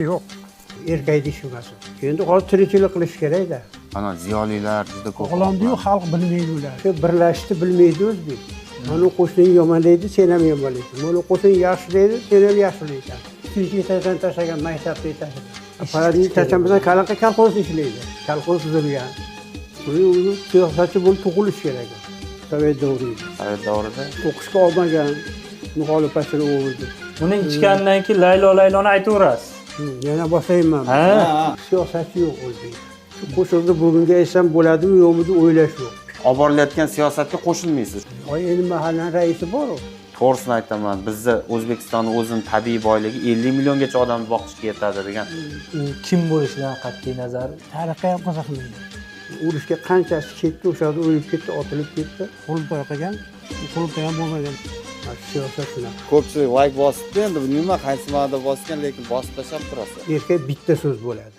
Yo'q, erkak ishimasi. Endi hozir tirikchilik qilish kerak-da. Ana ziyolilar juda ko'p. Oqlandi-yu, xalq bilmaydi ular. Shu birlashishni bilmaydi o'zbek. Mana qo'shning yomonlaydi, sen ham yomonlaysan. Mana qo'shning yaxshilaydi, sen ham yaxshilaysan. Tirikchilikdan tashlagan maktabda tashlagan. Paradni tashlamasa qanaqa kolxoz ishlaydi? Kolxoz tuzilgan. Buni siyosatchi bo'lib tug'ilish kerak. Sovet davrida. Sovet davrida O'qishga olmagan muxolifatchini o'ldi. Uni ichgandan keyin layloni aytaverasiz. Yana boshlayman. Ha? Siyosatchi yo'q o'zbek. Shu qo'shildi bugunga aytsam bo'ladimi yo'qmi deb o'ylash yo'q. olib borilayotgan siyosatga qo'shilmaysiz. Endi mahallaning raisi bor-ku. To'g'risini aytaman, bizda O'zbekistonning o'zining tabiiy boyligi 50 milliongacha odamni boqishga yetadi degan. Kim bo'lishidan qat'iy nazar Tariqqa ham qiziqmaydi. Urushga qanchasi ketdi, o'shada o'lib ketdi, otilib ketdi. Qurultoy qilgan, qurultoy ham bo'lmagan. Siyosat shunaqa. Ko'pchilik like bosibdi, endi nima qaysi ma'noda bosgan, lekin bosib tashlab turasiz. Erkak bitta so'z bo'ladi.